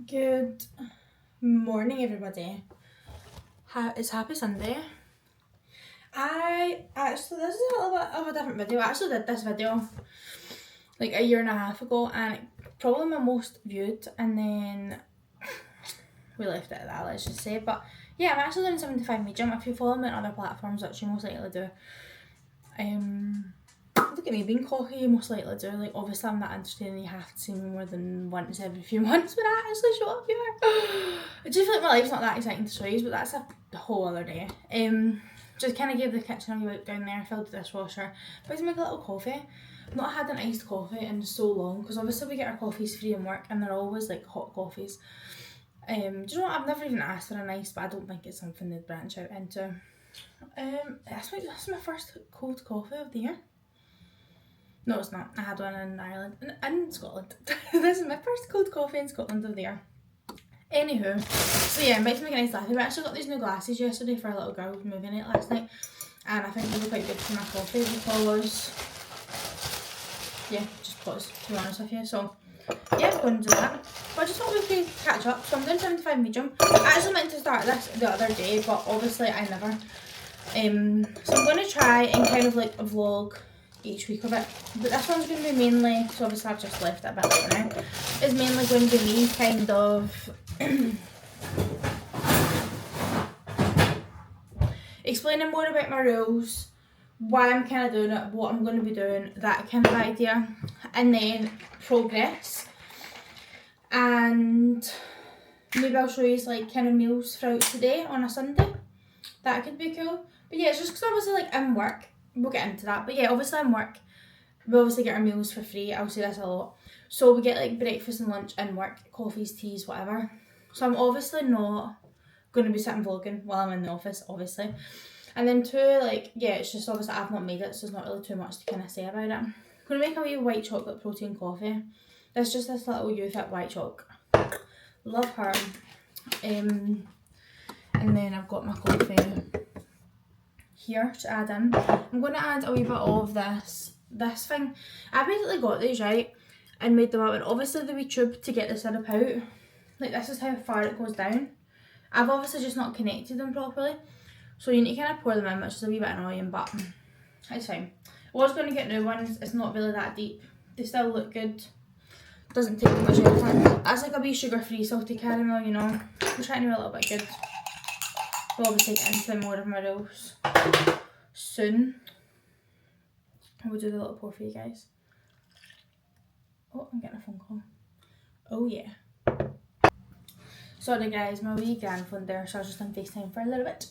Good morning, everybody. It's Happy Sunday. This is a little bit of a different video. I actually did this video like a year and a half ago, and probably my most viewed, and then we left it at that, let's just say. But yeah, I'm actually doing 75 medium. If you follow me on other platforms, which you most likely do, look at me being cocky, you most likely do. Like, obviously I'm that entertaining, you have to see me more than once every few months when I actually show up here. I just feel like my life's not that exciting to show you, but that's a whole other day. Just kind of gave the kitchen a wee look down there, filled the dishwasher, but to make a little coffee. I've not had an iced coffee in so long, because obviously we get our coffees free in work and they're always like hot coffees. Do you know what, I've never even asked for an iced, but I don't think it's something they'd branch out into. This is my first cold coffee of the year. No, it's not. I had one in Ireland, in Scotland. This is my first cold coffee in Scotland of the year. Anywho, so yeah, I'm about to make a nice latte. We actually got these new glasses yesterday for a little girl's movie night last night, and I think they were quite good for my coffee because, yeah, just pause, to be honest with you. So yeah, I'm going to do that. But I just thought we could catch up. So I'm doing 75 medium. I actually meant to start this the other day, but obviously I never. So I'm going to try and kind of like a vlog each week of it, but this one's going to be mainly, so obviously I've just left it a bit late now, is mainly going to be me kind of explaining more about my rules, why I'm kind of doing it, what I'm going to be doing, that kind of idea, and then progress, and maybe I'll show you like kind of meals throughout today on a Sunday. That could be cool. But yeah, it's just because obviously like in work, we'll get into that, but yeah, obviously in work, we obviously get our meals for free. I'll say this a lot. So we get like breakfast and lunch in work, coffees, teas, whatever. So I'm obviously not going to be sitting vlogging while I'm in the office, obviously. And then two, like, yeah, it's just obviously I've not made it, so there's not really too much to kind of say about it. I'm going to make a wee white chocolate protein coffee. It's just this little UFit white choc. Love her. And then I've got my coffee here to add in. I'm going to add a wee bit of this thing. I basically got these right and made them up, and obviously the wee tube to get the syrup out, like this is how far it goes down. I've obviously just not connected them properly, so you need to kind of pour them in, which is a wee bit annoying, but it's fine. I was going to get new ones. It's not really that deep. They still look good. Doesn't take too much editing. That's like a wee sugar-free salty caramel, you know. I'm trying to be a little bit good. We'll obviously get into more of my rules soon. We'll do the little pour for you guys. Oh, I'm getting a phone call. Oh yeah. Sorry guys, my wee gran phone there, so I was just on FaceTime for a little bit.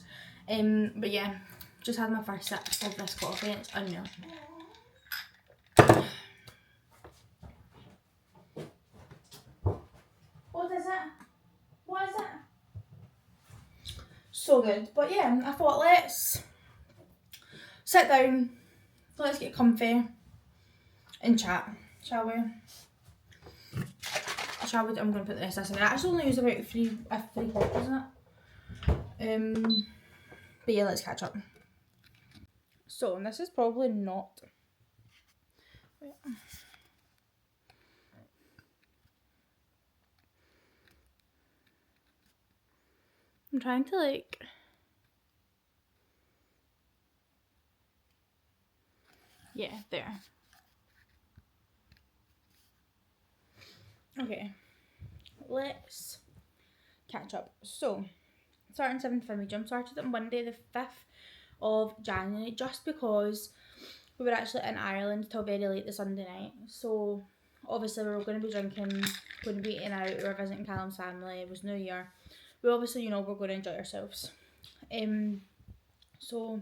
But yeah, just had my first sip of this coffee and it's unreal. What is it? What is it? So good. But yeah, I thought let's sit down, let's get comfy and chat, shall we? I'm going to put the rest of this in. I actually only use about three quarters in it. But yeah, let's catch up. So, and this is probably not... Wait. I'm trying to like... Yeah, there. Okay, let's catch up. So, starting 7th medium, started on Monday the 5th of January, just because we were actually in Ireland till very late the Sunday night. So, obviously we were going to be drinking, going to be eating out, we were visiting Callum's family, it was New Year. We obviously, you know, we're going to enjoy ourselves. So,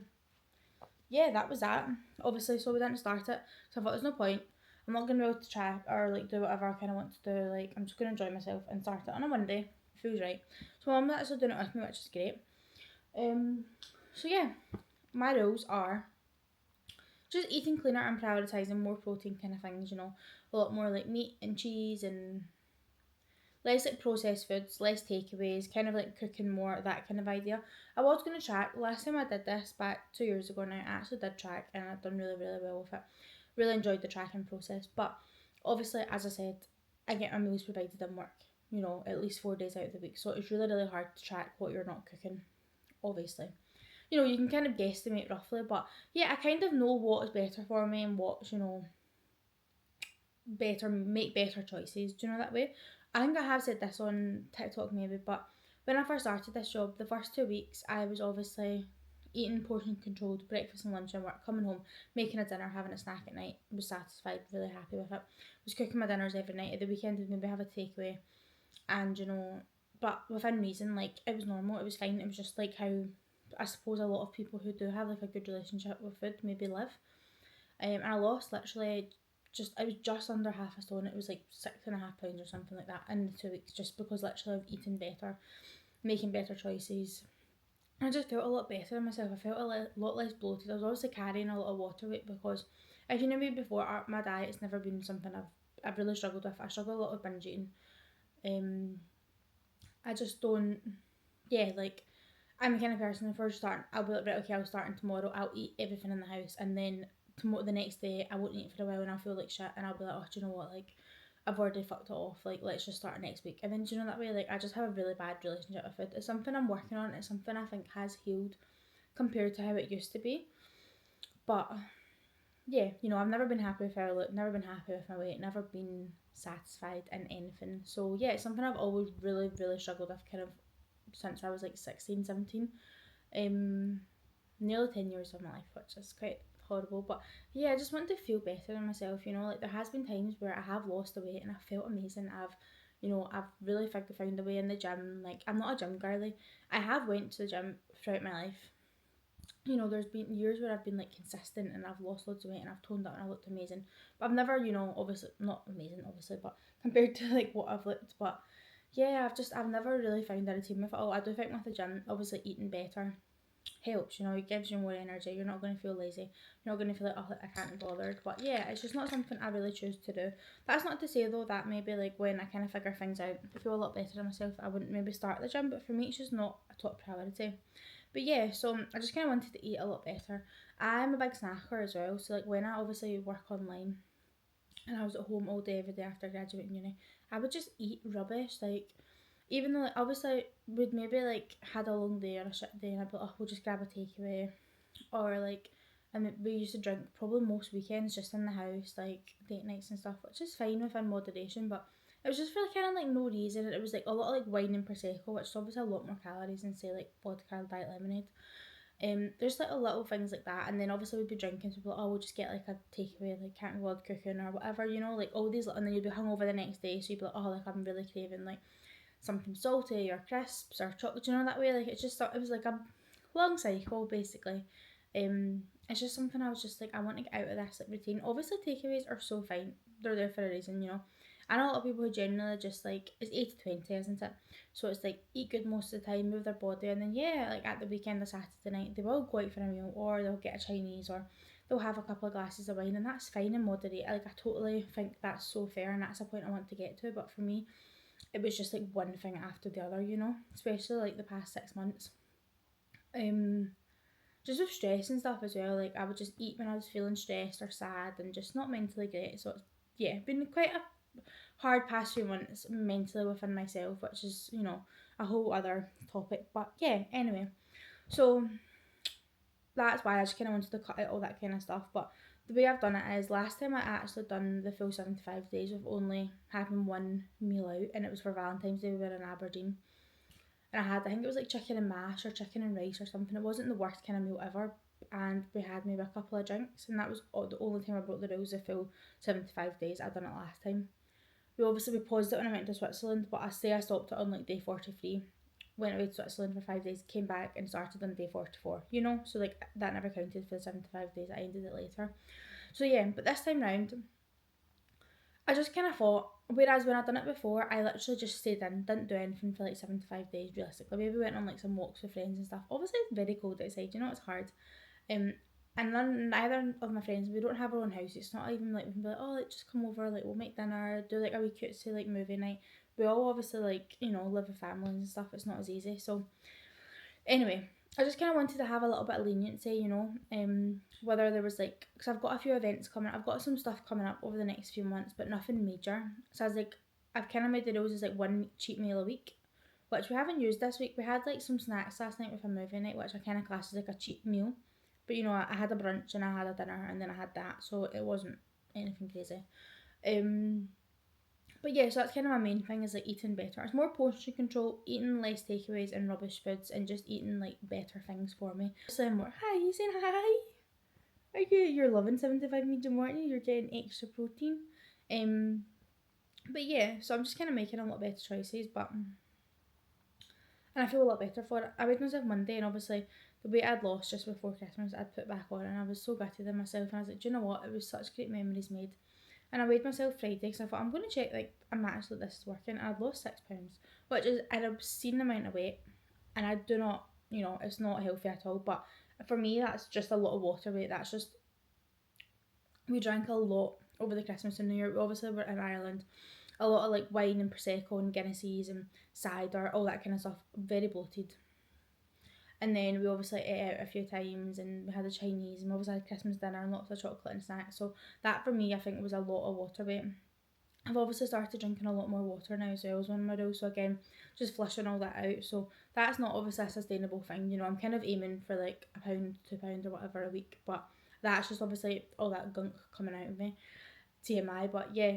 yeah, that was that. Obviously, so we didn't start it, so I thought there's no point. I'm not going to be able to try or like do whatever I kind of want to do. Like, I'm just going to enjoy myself and start it on a Monday. Feels right. So Mum's actually doing it with me, which is great. So yeah, my rules are just eating cleaner and prioritising more protein kind of things, you know. A lot more like meat and cheese and less like processed foods, less takeaways, kind of like cooking more, that kind of idea. I was going to track. Last time I did this, back 2 years ago now, I actually did track and I've done really, really well with it. Really enjoyed the tracking process, but obviously, as I said, I get my meals provided in work. you know, at least 4 days out of the week. So it's really, really hard to track what you're not cooking, obviously. You know, you can kind of guesstimate roughly, but yeah, I kind of know what is better for me and what's, you know, make better choices. Do you know that way? I think I have said this on TikTok maybe, but when I first started this job, the first 2 weeks I was obviously eating portion controlled breakfast and lunch and work, coming home, making a dinner, having a snack at night, was satisfied, really happy with it. Was cooking my dinners every night. At the weekend I'd maybe have a takeaway, and you know, but within reason, like it was normal, it was fine. It was just like how I suppose a lot of people who do have like a good relationship with food maybe live. And I lost literally I was just under half a stone. It was like 6.5 pounds or something like that in the 2 weeks, just because literally I've eaten better, making better choices. I just felt a lot better in myself. I felt lot less bloated. I was obviously carrying a lot of water weight because, if you know me before, my diet's never been something I've really struggled with. I struggle a lot with binge eating. I just don't, yeah, like, I'm the kind of person, if we're starting, I'll be like, right, okay, I'll start on tomorrow, I'll eat everything in the house, and then tomorrow, the next day, I won't eat for a while, and I'll feel like shit, and I'll be like, oh, do you know what, like, I've already fucked it off, like, let's just start next week. And then, do you know, that way, like, I just have a really bad relationship with food. It's something I'm working on, it's something I think has healed compared to how it used to be. But yeah, you know, I've never been happy with how I look, never been happy with my weight, never been satisfied in anything. So yeah, it's something I've always really, really struggled with kind of since I was like 16, 17. Nearly 10 years of my life, which is quite horrible. But yeah, I just want to feel better in myself, you know, like there has been times where I have lost the weight and I felt amazing. I've really found a way in the gym. Like, I'm not a gym girly. I have went to the gym throughout my life. You know, there's been years where I've been like consistent and I've lost loads of weight and I've toned up and I looked amazing. But I've never, you know, obviously not amazing, obviously, but compared to like what I've looked. But yeah, I've never really found a routine with it all. I do think with the gym, obviously eating better helps, you know, it gives you more energy. You're not going to feel lazy. You're not going to feel like, oh, I can't be bothered. But yeah, it's just not something I really choose to do. That's not to say though that maybe like when I kind of figure things out, I feel a lot better in myself, I wouldn't maybe start the gym. But for me, it's just not a top priority. But yeah, so I just kind of wanted to eat a lot better. I'm a big snacker as well. So like when I obviously work online and I was at home all day every day after graduating uni, I would just eat rubbish. Like, even though like, obviously we'd maybe like had a long day or a shit day and I'd be like, oh, we'll just grab a takeaway, or like, and we used to drink probably most weekends just in the house, like date nights and stuff, which is fine within moderation. But it was just for kind of like no reason. It was like a lot of like wine and prosecco, which is obviously a lot more calories than say like vodka and diet lemonade. There's like a little things like that, and then obviously we'd be drinking, so we'd be like, oh, we'll just get like a takeaway, like can't be bothered cooking or whatever, you know, like all these, and then you'd be hungover the next day, so you'd be like, oh, like I'm really craving like something salty or crisps or chocolate, you know, that way. Like it's just, it was like a long cycle basically. It's just something I was just like, I want to get out of this like routine. Obviously takeaways are so fine, they're there for a reason, you know. I know a lot of people who generally just like, it's 80-20, isn't it? So it's like eat good most of the time, move their body, and then yeah, like at the weekend or Saturday night they will go out for a meal, or they'll get a Chinese, or they'll have a couple of glasses of wine, and that's fine and moderate. Like I totally think that's so fair, and that's a point I want to get to. But for me, it was just like one thing after the other, you know, especially like the past 6 months. Just with stress and stuff as well, like I would just eat when I was feeling stressed or sad and just not mentally great. So it's, yeah, been quite a hard past few months mentally within myself, which is, you know, a whole other topic. But yeah, anyway, so that's why I just kind of wanted to cut out all that kind of stuff. But the way I've done it is, last time I actually done the full 75 days with only having one meal out, and it was for Valentine's Day. We were in Aberdeen, and I think it was like chicken and mash or chicken and rice or something. It wasn't the worst kind of meal ever, and we had maybe a couple of drinks, and that was the only time I broke the rules. The full 75 days. I'd done it last time. We paused it when I went to Switzerland, but I stopped it on like day 43. Went away to Switzerland for 5 days, came back and started on day 44, you know? So like that never counted for the 75 days, I ended it later. So yeah, but this time round, I just kind of thought, whereas when I'd done it before, I literally just stayed in, didn't do anything for like 75 days realistically. Maybe went on like some walks with friends and stuff. Obviously it's very cold outside, you know, it's hard. Um, and neither of my friends, we don't have our own house. It's not even like we can be like, oh, like just come over, like we'll make dinner, do like a wee cutesy like movie night. We all obviously like, you know, live with families and stuff. It's not as easy. So anyway, I just kind of wanted to have a little bit of leniency, you know, whether there was like, because I've got a few events coming, I've got some stuff coming up over the next few months, but nothing major. So I was like, I've kind of made the rules as like one cheat meal a week, which we haven't used this week. We had like some snacks last night with a movie night, which I kind of class as like a cheat meal. But you know, I had a brunch and I had a dinner and then I had that, so it wasn't anything crazy. But yeah, so that's kind of my main thing, is like eating better. It's more portion control, eating less takeaways and rubbish foods, and just eating like better things for me. So I'm more, hi, you saying hi? Are you're loving 75 medium, aren't you? You're getting extra protein. But yeah, so I'm just kind of making a lot better choices, and I feel a lot better for it. I weighed myself Monday, and obviously the weight I'd lost just before Christmas I'd put back on, and I was so gutted in myself, and I was like, do you know what, it was such great memories made. And I weighed myself Friday because I thought, I'm going to check, like, I'm actually, this is working. I'd lost £6, which is an obscene amount of weight, and I do not, you know, it's not healthy at all. But for me, that's just a lot of water weight. That's just, we drank a lot over the Christmas and New Year. We obviously were in Ireland. A lot of like wine and Prosecco and Guinnesses and cider, all that kind of stuff. Very bloated. And then we obviously ate out a few times, and we had a Chinese, and we obviously had Christmas dinner and lots of chocolate and snacks. So that for me, I think, was a lot of water weight. I've obviously started drinking a lot more water now as well as one of my rules. So again, just flushing all that out. So that's not obviously a sustainable thing. You know, I'm kind of aiming for like £1, £2 or whatever a week. But that's just obviously all that gunk coming out of me. TMI. But yeah,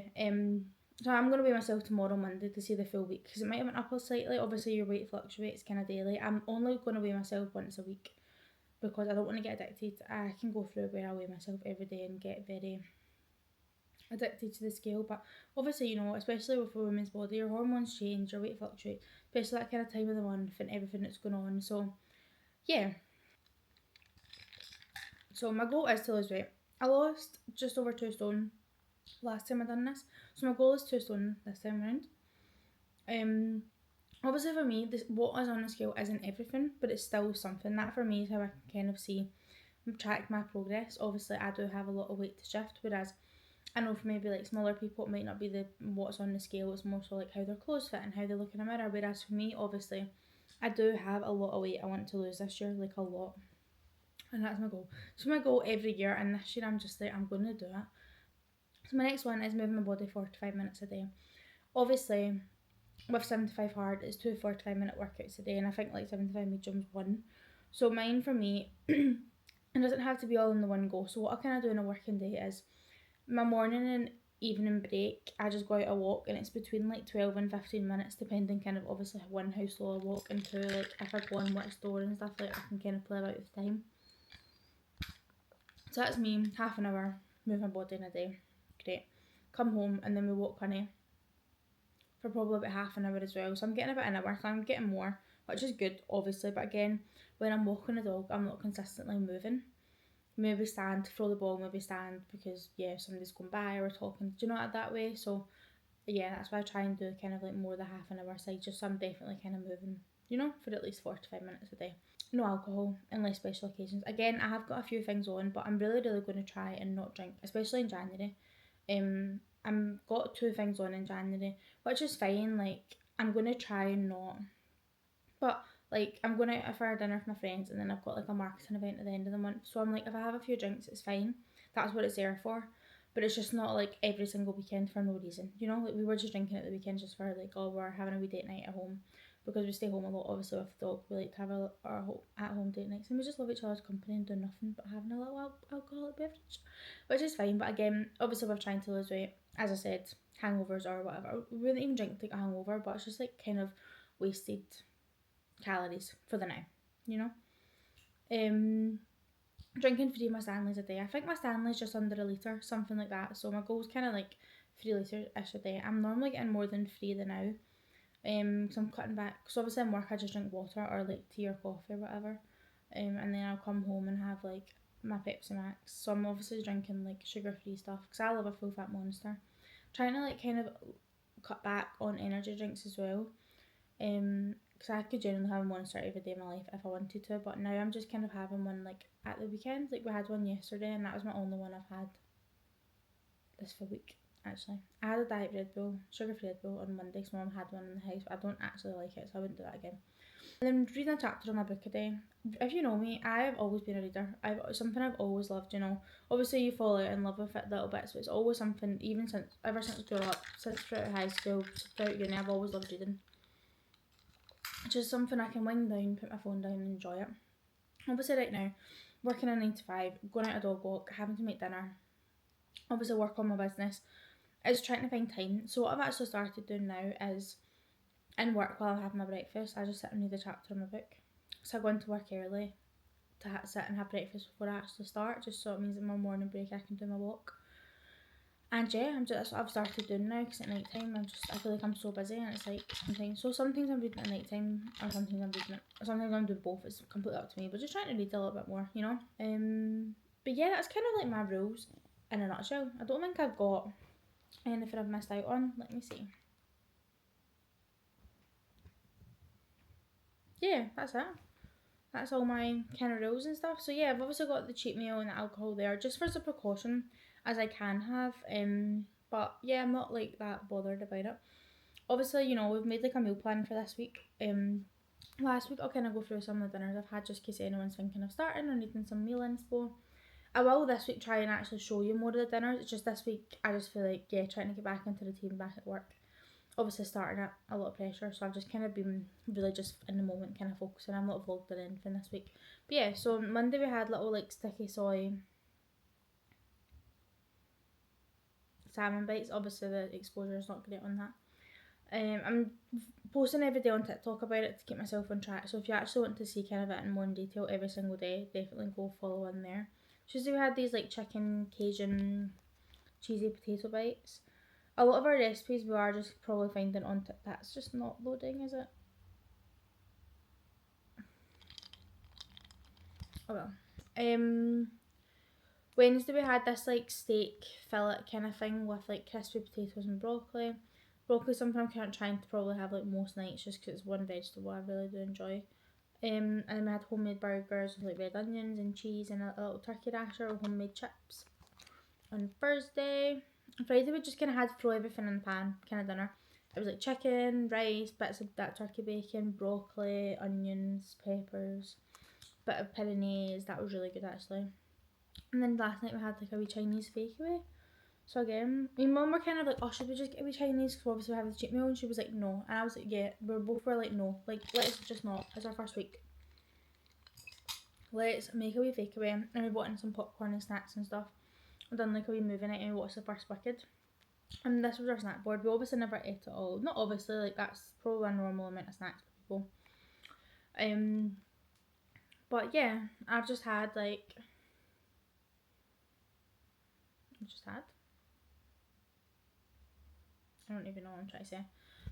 so I'm going to weigh myself tomorrow, Monday, to see the full week, because it might have went up slightly. Obviously your weight fluctuates kind of daily. I'm only going to weigh myself once a week because I don't want to get addicted. I can go through where I weigh myself every day and get very addicted to the scale. But obviously, you know, especially with a woman's body, your hormones change, your weight fluctuates, especially that kind of time of the month and everything that's going on. So yeah, so my goal is to lose weight. I lost just over 2 stone last time I done this, so my goal is 2 stone this time around. Obviously for me, this what is on the scale isn't everything, but it's still something. That for me is how I can kind of see, track my progress. Obviously I do have a lot of weight to shift, whereas I know for maybe like smaller people it might not be the what's on the scale, it's more so like how their clothes fit and how they look in a mirror. Whereas for me, obviously, I do have a lot of weight I want to lose this year, like a lot. And that's my goal. So my goal every year, and this year I'm just like, I'm gonna do it. So my next one is moving my body 45 minutes a day. Obviously, with 75 hard, it's 2 45-minute workouts a day, and I think like 75 medium's one. So mine for me, it doesn't have to be all in the one go. So what I kind of do in a working day is my morning and evening break, I just go out a walk, and it's between like 12 and 15 minutes, depending kind of obviously one, how slow I walk, and two, like if I go on which door and stuff, like I can kind of play about with time. So that's me, half an hour, move my body in a day. Great. Come home and then we walk honey for probably about half an hour as well. So I'm getting about an hour, so I'm getting more, which is good obviously. But again, when I'm walking a dog, I'm not consistently moving. Maybe stand, throw the ball, maybe stand because yeah, somebody's going by or talking, do you know, that way. So yeah, that's why I try and do kind of like more the half an hour side, just so I'm definitely kind of moving, you know, for at least 45 minutes a day. No alcohol unless special occasions. Again, I have got a few things on, but I'm really going to try and not drink, especially in January. I'm got 2 things on in January, which is fine. Like I'm going to try and not, but like I'm going out for a dinner with my friends, and then I've got like a marketing event at the end of the month. So I'm like, if I have a few drinks, it's fine. That's what it's there for. But it's just not like every single weekend for no reason. You know, like we were just drinking at the weekend just for like, oh, we're having a wee date night at home, because we stay home a lot. Obviously with the dog, we like to have our at home date nights, and we just love each other's company and do nothing but having a little alcoholic beverage, which is fine. But again, obviously we're trying to lose weight. As I said, hangovers or whatever. We wouldn't even drink like a hangover, but it's just like kind of wasted calories for the now, you know. Drinking 3 of my Stanleys a day. I think my Stanley's just under a litre, something like that. So my goal's kind of like 3 litres-ish a day. I'm normally getting more than 3 the now. So I'm cutting back. So obviously in work I just drink water or like tea or coffee or whatever. And then I'll come home and have like my Pepsi Max. So I'm obviously drinking like sugar-free stuff because I love a full fat Monster. Trying to like kind of cut back on energy drinks as well. Because I could generally have a Monster every day of my life if I wanted to, but now I'm just kind of having one like at the weekend. Like we had one yesterday, and that was my only one I've had this full week. actually. I had a diet Red Bull, sugar-free Red Bull on Monday, so Mum had one in the house, but I don't actually like it, so I wouldn't do that again. And then reading a chapter of my book a day. If you know me, I've always been a reader. Something I've always loved, you know. Obviously you fall out in love with it little bits, but it's always something, ever since I grew up, since throughout high school, throughout uni, I've always loved reading. Just something I can wind down, put my phone down and enjoy it. Obviously right now, working a 9 to 5, going out a dog walk, having to make dinner, obviously work on my business, is trying to find time. So what I've actually started doing now is, in work while I'm having my breakfast, I just sit and read a chapter of my book. So I go into work early to sit and have breakfast before I actually start, just so it means in my morning break I can do my walk. And yeah, that's what I've started doing now, because at night time I feel like I'm so busy, and it's like sometimes I'm reading at night time, or sometimes I'm doing both. It's completely up to me, but just trying to read a little bit more, you know. But yeah, that's kind of like my rules in a nutshell. I don't think I've got anything I've missed out on. Let me see. Yeah, that's it. That's all my kind of rules and stuff. So yeah, I've obviously got the cheat meal and the alcohol there, just for as a precaution, as I can have. But yeah, I'm not like that bothered about it. Obviously, you know, we've made like a meal plan for this week. Last week I'll kind of go through some of the dinners I've had, just in case anyone's thinking of starting or needing some meal inspo. I will this week try and actually show you more of the dinners. It's just this week I just feel like, yeah, trying to get back into the routine, back at work. Obviously starting at a lot of pressure, so I've just kind of been really just in the moment kind of focusing. I'm not vlogged or anything this week. But yeah, so Monday we had little like sticky soy salmon bites. Obviously the exposure is not great on that. I'm posting every day on TikTok about it to keep myself on track, so if you actually want to see kind of it in more detail every single day, definitely go follow in there. Tuesday we had these like chicken Cajun cheesy potato bites. A lot of our recipes we are just probably finding on TikTok. That's just not loading, is it? Oh well. Wednesday we had this like steak fillet kind of thing with like crispy potatoes and broccoli. Broccoli something I'm trying to probably have like most nights, just because it's one vegetable I really do enjoy. And then we had homemade burgers with like red onions and cheese and a little turkey rasher with homemade chips. On Thursday, on Friday we just kind of had to throw everything in the pan, kind of dinner. It was like chicken, rice, bits of that turkey bacon, broccoli, onions, peppers, bit of peronaise. That was really good actually. And then last night we had like a wee Chinese takeaway. So again, my mum were kind of like, oh, should we just get a wee Chinese? Because obviously we have the cheat meal, and she was like, no. And I was like, yeah. We both were like, no. Like, let's just not. It's our first week. Let's make a wee takeaway. And we bought in some popcorn and snacks and stuff. We've done like a wee movie night and we watched the first Wicked. And this was our snack board. We obviously never ate it all. Not obviously, like that's probably a normal amount of snacks for people. But yeah, I've just had like I don't even know what I'm trying to say.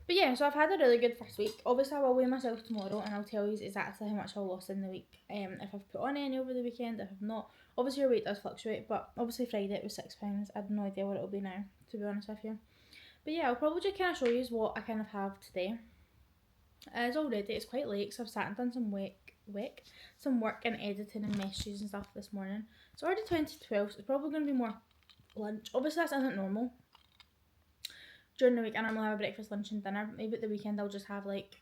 But yeah, so I've had a really good first week. Obviously I will weigh myself tomorrow and I'll tell you exactly how much I lost in the week. If I've put on any over the weekend, if I've not. Obviously your weight does fluctuate, but obviously Friday it was £6. I have no idea what it'll be now, to be honest with you. But yeah, I'll probably just kind of show you what I kind of have today. As already, it's quite late, so I've sat and done some work and editing and messages and stuff this morning. It's already 2012, so it's probably going to be more lunch. Obviously that isn't normal. During the week I normally have a breakfast, lunch and dinner, but maybe at the weekend I'll just have like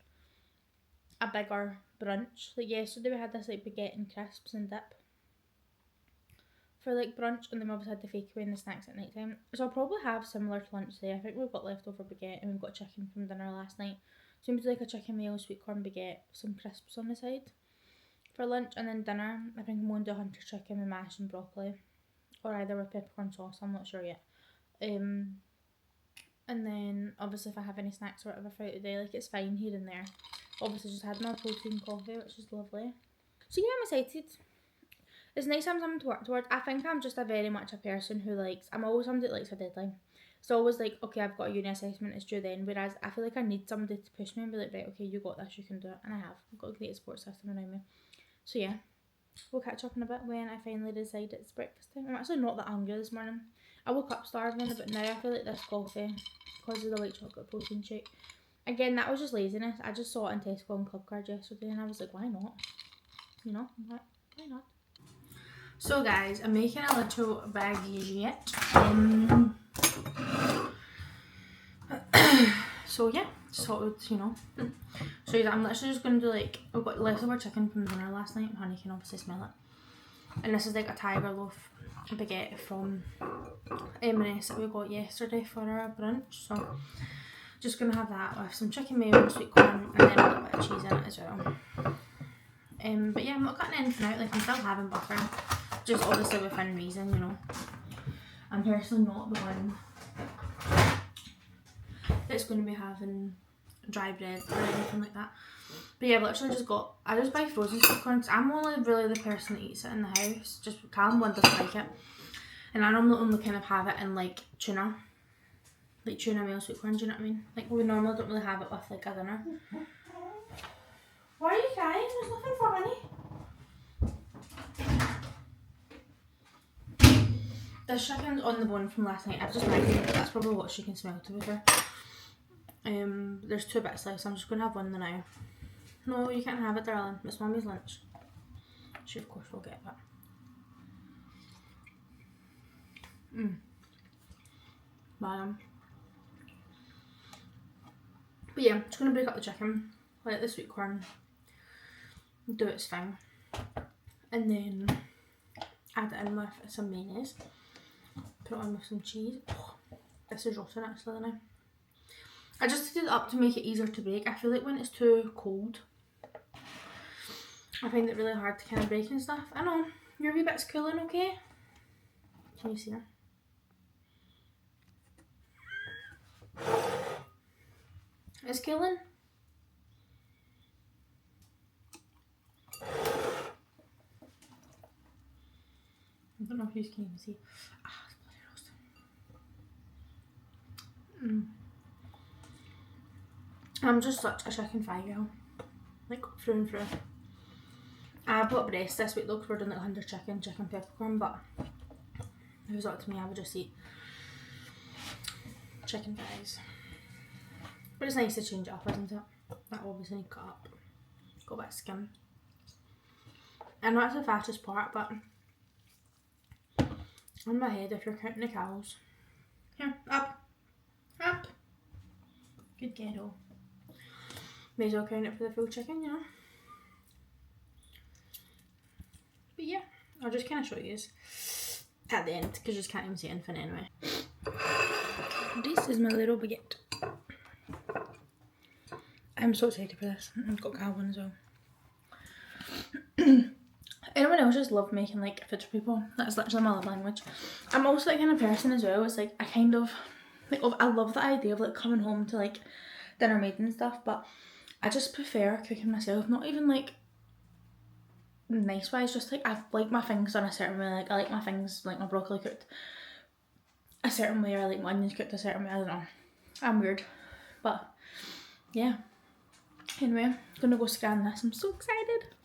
a bigger brunch. Like yesterday we had this like baguette and crisps and dip for like brunch, and then we obviously had the takeaway and the snacks at night time. So I'll probably have similar to lunch today. I think we've got leftover baguette and we've got chicken from dinner last night. So maybe like a chicken meal, sweet corn baguette, some crisps on the side for lunch, and then dinner I think I'm going to do hunter chicken with mash and broccoli, or either with peppercorn sauce, I'm not sure yet. And then obviously if I have any snacks or whatever throughout the day, like it's fine here and there. Obviously just had my protein coffee, which is lovely. So yeah, I'm excited. It's nice having something to work towards. I think I'm just very much a person who I'm always somebody that likes a deadline. It's always like, okay, I've got a uni assessment, it's due then. Whereas I feel like I need somebody to push me and be like, right, okay, you got this, you can do it. And I have. I've got a great support system around me. So yeah, we'll catch up in a bit when I finally decide it's breakfast time. I'm actually not that hungry this morning. I woke up starving, but now I feel like this coffee, because of the white chocolate protein shake. Again, that was just laziness. I just saw it in Tesco and Clubcard yesterday and I was like, why not? You know, why not? So guys, I'm making a little baguette. So yeah, just thought it would, you know, show you that. I'm literally just going to do like, I've got leftover chicken from dinner last night, and Honey can obviously smell it. And this is like a tiger loaf baguette from M&S that we got yesterday for our brunch. So just going to have that with some chicken mayo and sweet corn, and then a little bit of cheese in it as well. But yeah, I'm not cutting anything out, like I'm still having butter, just obviously within reason, you know. I'm personally not the one that's going to be having dry bread or anything like that. But yeah, I've literally just got, I just buy frozen sweet corn because I'm only really the person that eats it in the house, just Callum one doesn't like it. And I normally only kind of have it in like tuna, like tuna meal sweet corn, do you know what I mean? Like we normally don't really have it with like a dinner. Why are you crying? There's nothing for Honey. This chicken's on the bone from last night. I've just made it, but that's probably what she can smell, to be fair. There's 2 bits left, so I'm just going to have one now. No, you can't have it, darling. It's Mummy's lunch. She, of course, will get that. But yeah, I'm just going to break up the chicken, let the sweet corn do its thing, and then add it in with some mayonnaise, put it on with some cheese. Oh, this is roasting actually now. I just heated it up to make it easier to bake. I feel like when it's too cold, I find it really hard to kind of bake and stuff. I know, your wee bit's cooling okay? Can you see her? It's cooling. I don't know if you can even see. Ah, it's bloody roasting. I'm just such a chicken fry girl, like through and through. I bought breast this week though because we're doing like 100 chicken peppercorn, but if it was up to me I would just eat chicken thighs. But it's nice to change it up, isn't it? That obviously need cut up. Got a bit of skin. I know it's the fattest part, but on my head, if you're counting the cows. Here, up. Up. Good ghetto. May as well count it for the full chicken, you know. But yeah, I'll just kind of show you this at the end because you just can't even see anything anyway. This is my little baguette. I'm so excited for this. I've got Calvin as well. Anyone else just love making like food for people? That's literally my love language. I'm also that kind of person as well. It's like I kind of like I love the idea of like coming home to like dinner made and stuff, but I just prefer cooking myself. Not even like nice wise, just like I like my things done a certain way. Like I like my things like my broccoli cooked a certain way, or I like my onions cooked a certain way. I don't know. I'm weird, but yeah. Anyway, I'm gonna go scan this. I'm so excited.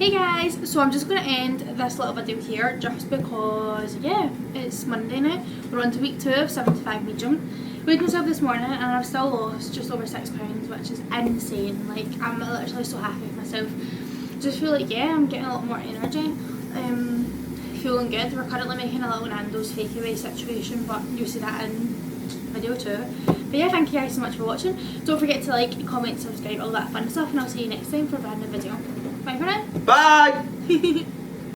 Hey guys, so I'm just going to end this little video here just because, yeah, it's Monday now. We're on to week 2 of 75 medium. Weighed myself this morning and I've still lost just over £6, which is insane. Like, I'm literally so happy with myself. Just feel like, yeah, I'm getting a lot more energy. Feeling good. We're currently making a little Nando's fake away situation, but you'll see that in video 2. But yeah, thank you guys so much for watching. Don't forget to like, comment, subscribe, all that fun stuff, and I'll see you next time for a brand new video. Bye for now. Bye!